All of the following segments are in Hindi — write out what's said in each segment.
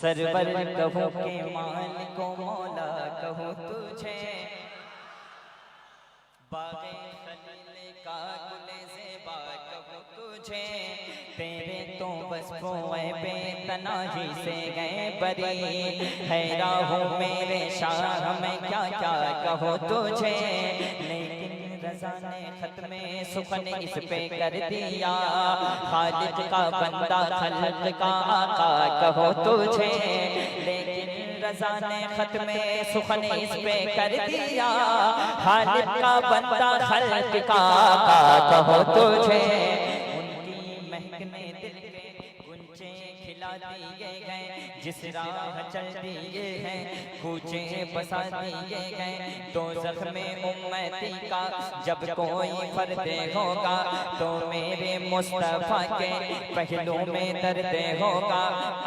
सरवर कहूँ के मालिको मौला कहूँ तुझे, बाग़े खलील का गुले ज़ेबा कहूँ तुझे। तेरे तो बस पोए बेतनाही से गए बरी, हैरान हूँ मेरे शाह मैं क्या क्या कहूँ तुझे। लेकिन रज़ा ने ख़त्मे सुखन इस पे कर दिया, खालिक का बंदा खल्क़ का आका कहो तुझे। लेकिन रज़ा ने ख़त्मे सुखन इस पे कर दिया, खालिक का बंदा खल्क़ का आका कहो तुझे। उनकी महकने दिल के गुंचे खिला दिए गए, जिस राह चल दिए हैं कूचे बसा दिए गए। दोज़ख में उम्मती का जब कोई फर्द होगा, तो मेरे मुस्तफ़ा के पहलू में दर्द होगा।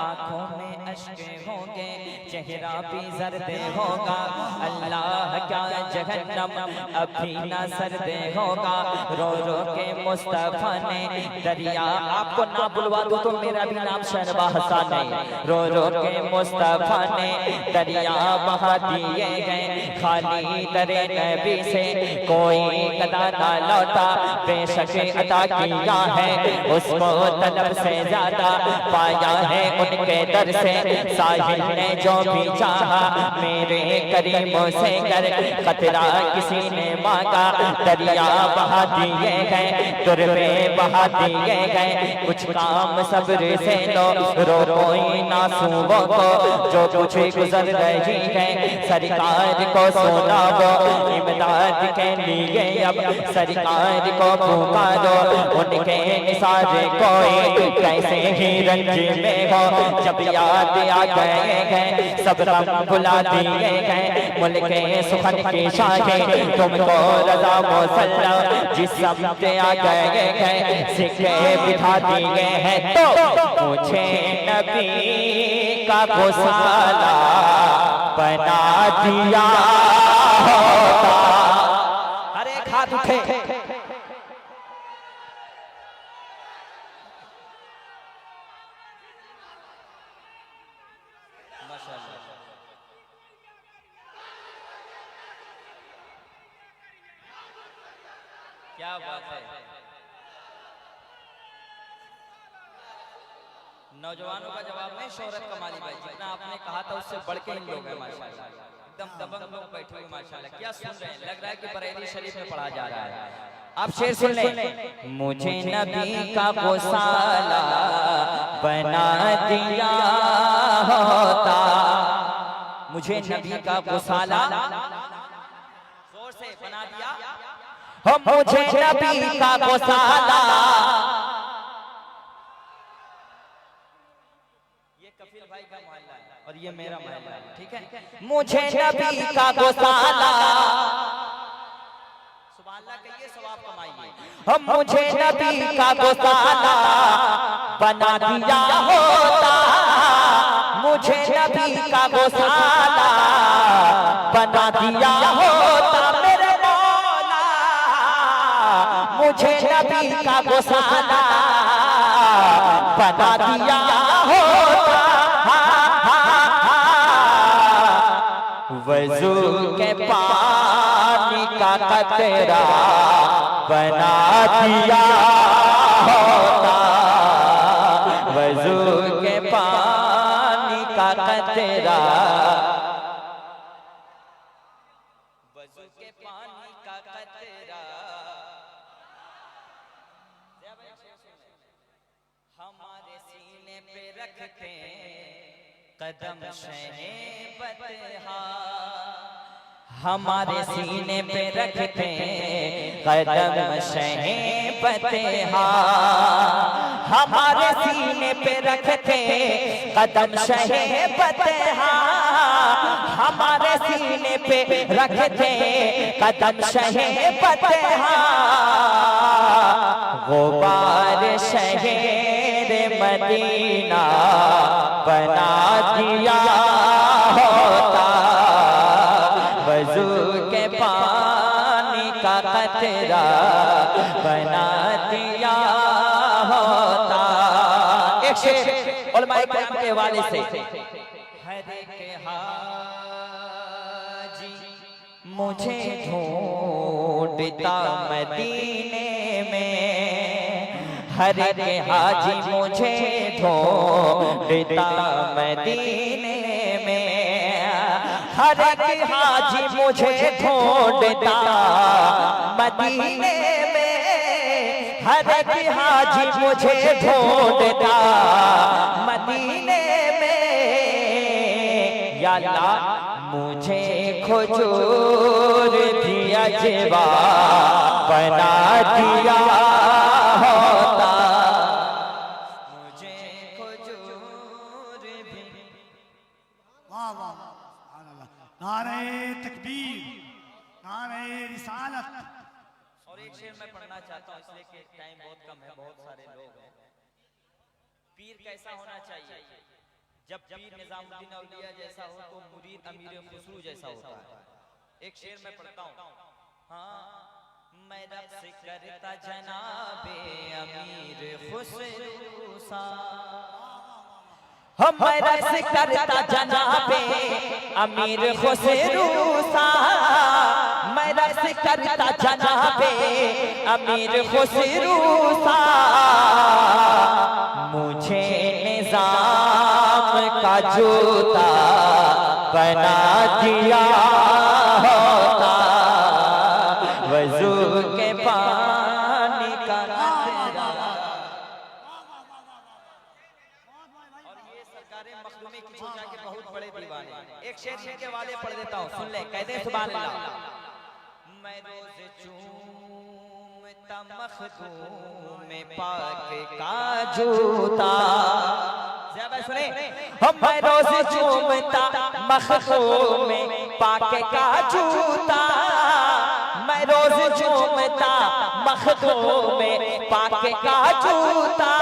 आँखों में अश्क होंगे, चेहरा भी जर्द होगा। अल्लाह क्या जहन्नम अभी ना सर्द होगा। रो रो के मुस्तफ़ा ने दरिया, आपको ना बुलवा दूं तो मेरा भी नाम शहरबाज़ हसन है। रो रो के मुस्तफ़ा ने दरिया बहा दिए गए, खाली दरे नबी से कोई कदा ना लौटा। बेशक अता किया है उसको तलब से ज्यादा, पाया है उनके दर से साहिल ने जो भी चाहा। मेरे करीमों से कर खतरा किसी ने मांगा, दरिया बहा दिए गए, तुरबे बहा दिए गए। कुछ काम सब्र से लो, रो कोई नासूबों को जो कुछ गुजर रही है। सरकार को सुनाओ इमदाद के लिए, अब सरकार को पुकारो। उनके निसारे कोई कैसे ही रंज में हो, जब याद आ गए हैं सब गम भुला दिए गए। मुल्के सुखन की शाखें तुमको रज़ा मुसल्ला जिस समत आ गए हैं, सिक्के बिठा दिए हैं। तो मुझे नबी का गुसाला बना दिया होता। अरे हाथ उठे, क्या बात है। नौजवानों का जवाब नहीं, शोहरत कमाली भाई, जितना आपने कहा था उससे बढ़ के इन लोग हैं माशाल्लाह। एकदम दबंग लोग बैठे हुए माशाल्लाह। क्या सुन रहे हैं, लग रहा है कि बरेली शरीफ में पढ़ा जा रहा है। आप शेर सुन लें। मुझे नबी का गुसाला बना दिया होता, मुझे नबी का गुसाला जोर से बना दिया हो। मुझे नबी का गुसाला, कफील भाई का मोहल्ला है और ये मेरा मोहल्ला है, ठीक है। मुझे नबी का गुसाला, सुभान अल्लाह कहिए, सवाब कमाइए। हम मुझे नबी का गुसाला बना दिया होता, मुझे नबी का गुसाला बना दिया होता। मेरे मौला मुझे नबी का गुसाला बना दिया होता। वज़ू के पानी का कतरा बना दिया होता, वज़ू के पानी का कतरा, वज़ू के पानी का कतरा। हमारे सीने पे रखते कदम शहे बतहा, हमारे सीने पे रखते कदम शहे बतहा, हमारे सीने पे रखते कदम शहे बतहा, हमारे सीने पे रखते कदम शहे बतहा। गुबार शहर मदीना बना दिया होता, वज़ू के पानी का कतरा बना दिया होता। एक शेर उलमाए किराम के हवाले से हर एक हाजी मुझे ढूंढता मदीने में, हर एक हाजी मुझे ढूंढता मदीने में, हर एक हाजी मुझे ढूंढता मदीने में, हर एक हाजी मुझे ढूंढता मदीने में। या अल्लाह मुझे खुजूर दिया जेवा बना दिया होता, मुझे खुजूर भी। वाह वाह, नारे तकबीर, नारे रिसालत। और एक शेर मैं पढ़ना चाहता हूँ इसलिए कि टाइम बहुत कम है, बहुत सारे लोग हैं। पीर कैसा होना चाहिए? जब पीर निजामुद्दीन औलिया जैसा हो तो मुरीद अमीर खुसरू जैसा होता है। एक शेर मैं पढ़ता हूँ। हाँ, मैं रब्स करता जनाबे अमीर खुसरू सा, हम मैं रब्स करता जनाबे अमीर खुसरू सा, मैं रब्स करता जनाबे अमीर खुसरू सा, मुझे निजाम का जूता बना दिया होता, वजू के पानी का कतरा। और ये सरकारें मखदूमी की पूजा के बहुत बड़े दीवाने। एक शेर के वाले पढ़ देता हूँ, सुन ले, कहते सुभान अल्लाह। मैं रोज चूमता मखदूम पाक का जूता, सुने, मैं रोज चूमता मखदूम पाक का जूता, मैं रोज चूमता मखदूम पाक का जूता,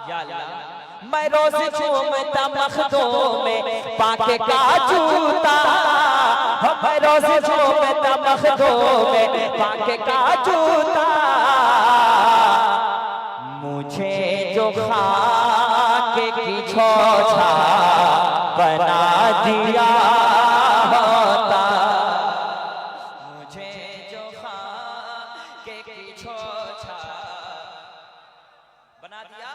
या अल्लाह मैं रोज चूमता मखदूम पाक का जूता, मैं रोज चूमता मखदूम पाक का जूता, मुझे जो खाक की छोछा बना दिया होता, मुझे जो खाक की छोछा बना दिया।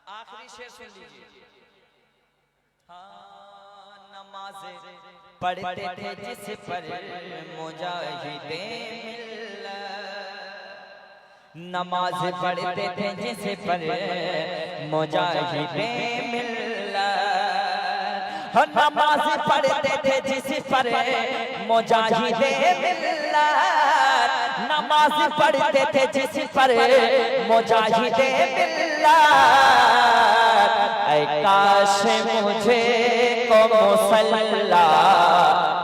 आखिरी शेर सुन लीजिए। हाँ, नमाज पढ़ते थे जिस पर मुजाहिदे नमाज पढ़ते थे जिस पर मुजाहिदे मिल्लत, नमाज पढ़ते थे जिस पर मुजाहिदे मिल्लत, नमाज पढ़ते थे जिस पर मुजाहिदे मिल्लत, ऐ काश मुझे को मुसल्ला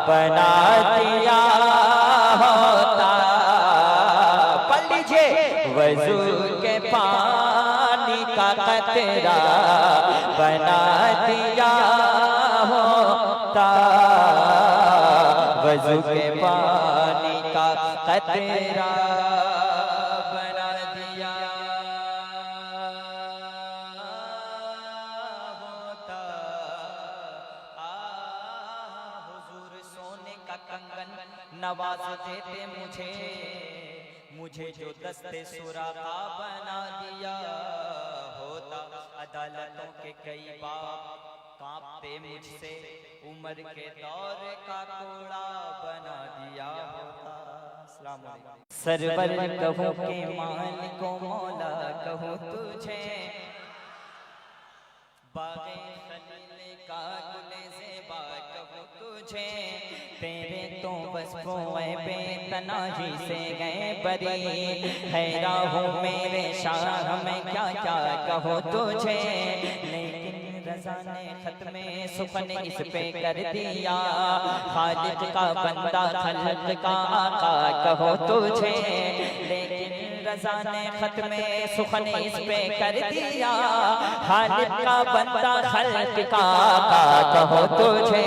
बना दिया होता, वजू के पानी का कतरा बना दिया होता, वजू के पानी का कतरा बना दिया होता। हुजूर सोने का कंगन नवाज देते मुझे जो दस्ते सुराखा बना दिया होता, अदालतों के कई बाप कांपते मुझसे, उम्र के दौर का कोड़ा बना दिया होता। अस्सलाम वालेकुम। सरवर कहूँ के मालिक मौला कहूँ तुझे, बागे खलील का गुले ज़ेबा कहूँ तुझे, तेरे तो बस पोए बेतनाही से गए बरी, हैरान हूँ मेरे शाह में क्या क्या कहो तुझे, लेकिन रज़ा ने ख़त्मे सुखन इस पे कर दिया, खालिक का बंदा खल्क का आका कहो तुझे, लेकिन रज़ा ने ख़त्मे सुखन इस पे कर दिया, खालिक का बंदा खल्क का आका कहो तुझे,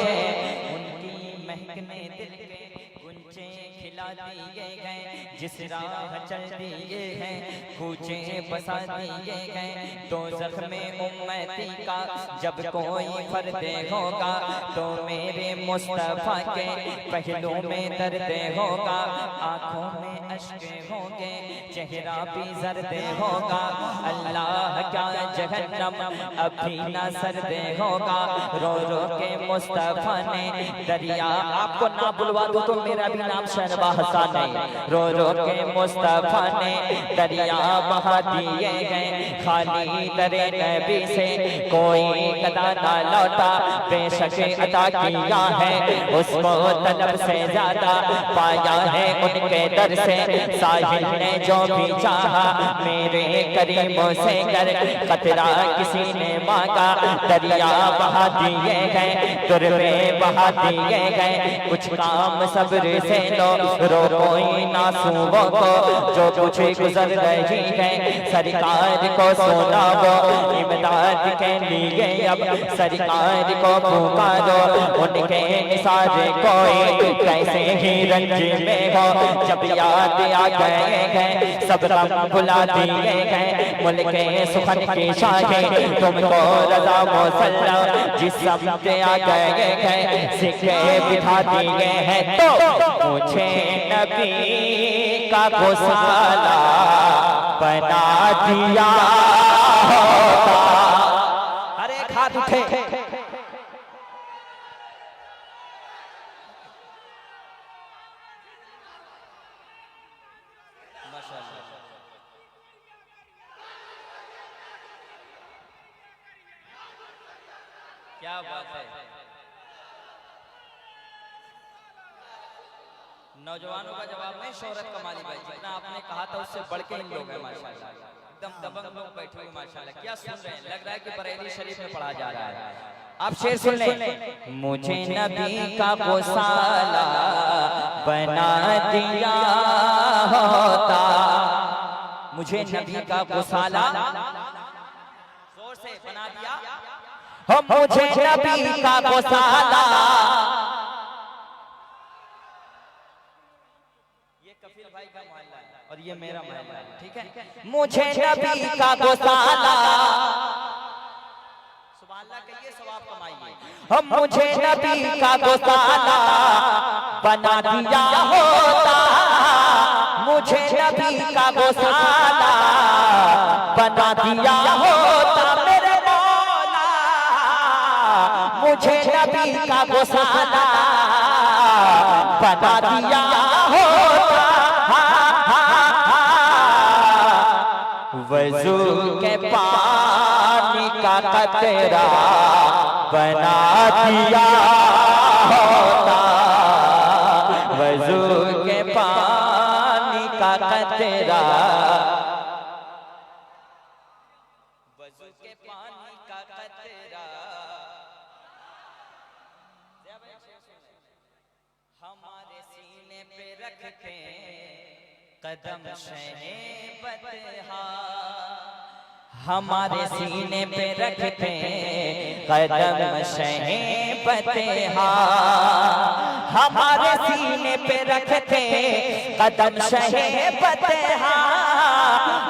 उनकी महकने दिल के गुंचे खिला खिला दिए गए, जिस राह चल दिए हैं कूचे बसा दिए गए। दोज़ख में उम्मती का जब कोई फर्द होगा तो मेरे मुस्तफा के पहलू में दर्द होगा। आंखों में अश्क होंगे, चेहरा भी जर्द होगा। अल्लाह क्या जहन्नम अभी ना सर्द होगा। रो रो के मुस्तफा ने दरिया, आपको ना बुलवा दूं तो मेरा भी नाम शहनवाज हसन है। रो रो के मुस्तफा ने दरिया बहा दिए गए। खाली दरे नबी से कोई कदा ना लौटा, बेशक अता किया है उसको तलब से ज्यादा। पाया है उनके दर से साहिल ने जो भी चाहा, मेरे करीमों से कर कतरा किसी ने मांगा। दरिया बहा दिए गए, तुरबे बहा दिए गए। कुछ काम सब्र से लो, रो कोई नासूबों को जो कुछ गुजर रही है। सरकार को सुनाओ इमदाद के लिए, अब सरकार को पुकारो उनके निसारे कोई कैसे ही रंज में हो। जब याद आ गए हैं सब गम भुला दिए गए। मुल्क सुखन की शाही तुमको रजा मौसल्ला, जिस समत आ गए हैं सिक्के बिठा दिए हैं। तो मुझे नबी का गोसाला बना दिया होता। अरे हाथ उठे, क्या बात है। नौजवानों का जवाब नहीं, शोहरत कमाली भाई, जितना आपने कहा था उससे बढ़ के इन लोग हैं माशाल्लाह। एकदम दबंग लोग बैठे हुए माशाल्लाह। क्या सुन रहे हैं, लग रहा है कि बरेली शरीफ में पढ़ा जा रहा है। आप शेर सुन लें। मुझे नबी का गोसाला बना दिया होता, मुझे नबी का गोसाला जोर से बना दिया हो। मुझे नबी का गोसाला, ये कफील भाई का मोहल्ला है और ये मेरा मोहल्ला है, ठीक है। मुझे नबी का गोसाला, सुभान अल्लाह कहिए, सवाब कमाइए। हम मुझे नबी का गोसाला बना दिया होता, मुझे नबी का गोसाला बना दिया होता। मेरे मौला मुझे नबी का गोसाला बना दिया होता। वजू के पानी का कतरा बना दिया होता, वजू के पानी का कतरा, वजू के पानी का कतरा। हमारे सीने पे रखते कदम शहे बतहा, हमारे सीने पे रखते कदम शहे बतहा, हमारे सीने पे रखते कदम शहे बतहा,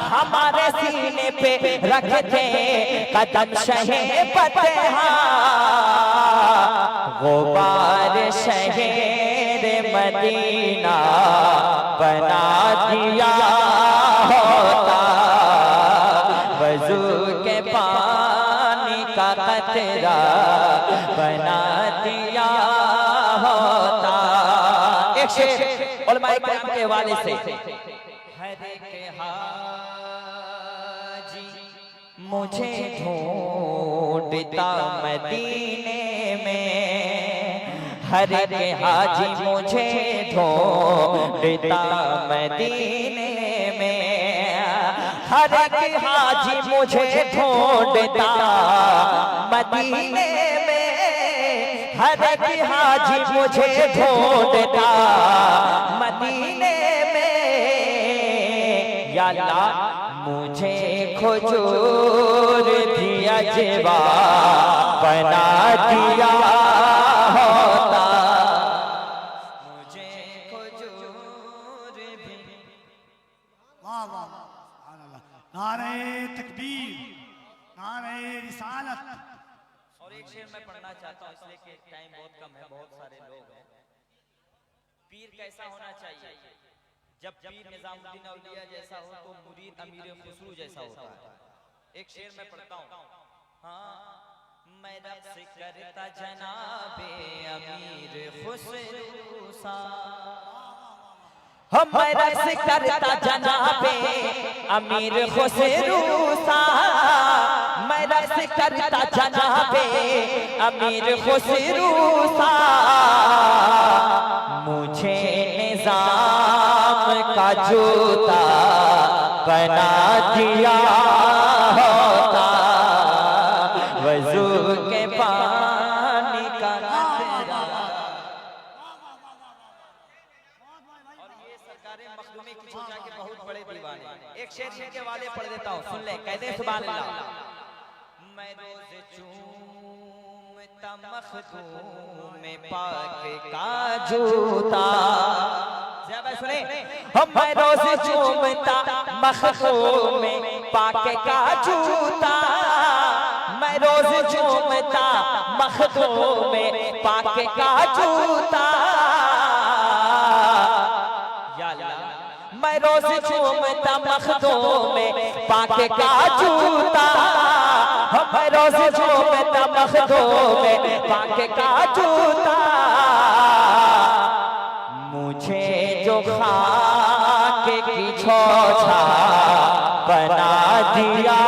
हमारे सीने पे रखते कदम शहे बतहा। गुबार शहर मदीना बना दिया होता, वजू के पानी का कतरा बना दिया होता। एक शेर उलमाए किराम के हवाले से, हर एक हाजी मुझे ढूंढता मदीने में, हर एक हाजी मुझे ढूंढता मदीने में, हर एक हाजी मुझे ढूंढता मदीने में, हर एक हाजी मुझे ढूंढता मदीने में। या अल्लाह मुझे खुजूर दिया जेवा बना दिया होता, मुझे खुजूर रिसालत। और एक शेर मैं पढ़ना चाहता हूँ इसलिए कि टाइम बहुत कम है, बहुत सारे लोग हैं। पीर कैसा होना चाहिए? जब पीर निजामुद्दीन औलिया जैसा हो तो मुरीद अमीर खुसरू जैसा होता है। एक शेर मैं पढ़ता हूँ। हाँ, मैं रब्स करता जनाबे अमीर खुसरू सा, हम मैं रब्स करता जनाबे अमीर खुसरू सा, मैं रब्स करता जनाबे अमीर खुसरू सा, मुझे निजाम का जूता बना दिया होता, वजू के पानी का कतरा। और ये सरकारें मखदूमी की पूजा के बहुत बड़े दीवाने। एक शेर के वाले पढ़ देता हूँ, सुन ले, कहते हैं सुभान अल्लाह। मैं रोज चूमता मखदूम में पाक का जूता, जरा सुने, मैं रोज चूमता मखदूम में पाक का जूता, मैं रोज चूमता मखदूम में पाक का जूता, या अल्लाह मैं रोज चूमता मखदूम में पाक का जूता, मैं रोज चूमता मखदूम में पाक का जूता, मुझे जो खाक की छोछा बना दिया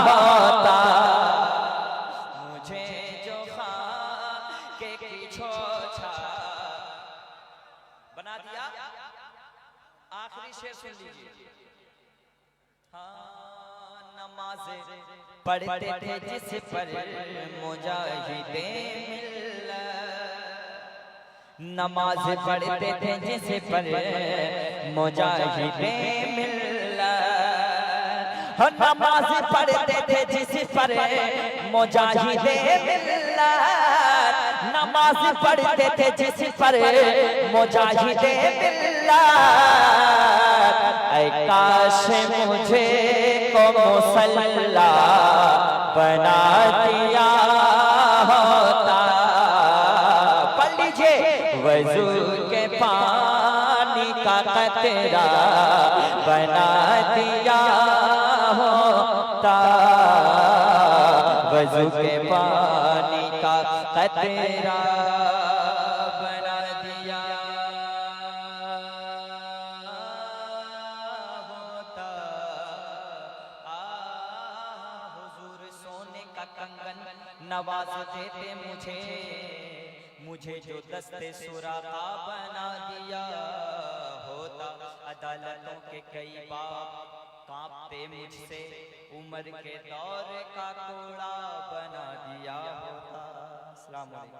होता, मुझे जो खाक की छोछा बना दिया। आखिरी शेर सुन लीजिए। हाँ, नमाज़ पढ़ते थे जिस पर मुजाहिदे मिल्लत, नमाज पढ़ते थे जिस पर मुजाहिदे मिल्लत, नमाज पढ़ते थे जिस पर मुजाहिदे मिल्लत, नमाज पढ़ते थे जिस पर मुजाहिदे मिल्लत, ऐ काश मुझे को मुसल्ला बना दिया होता, पढ़ लीजिए, वजू के पानी का कतरा बना दिया होता, वजू के पानी का कतरा बना दिया होता। हुजूर सोने का कंगन नवाज देते मुझे, मुझे जो दस्ते सुराखा बना दिया होता, अदालतों के कई बाप कांपते मुझसे, उम्र के दौर का कोड़ा बना दिया होता। अस्सलाम वालेकुम।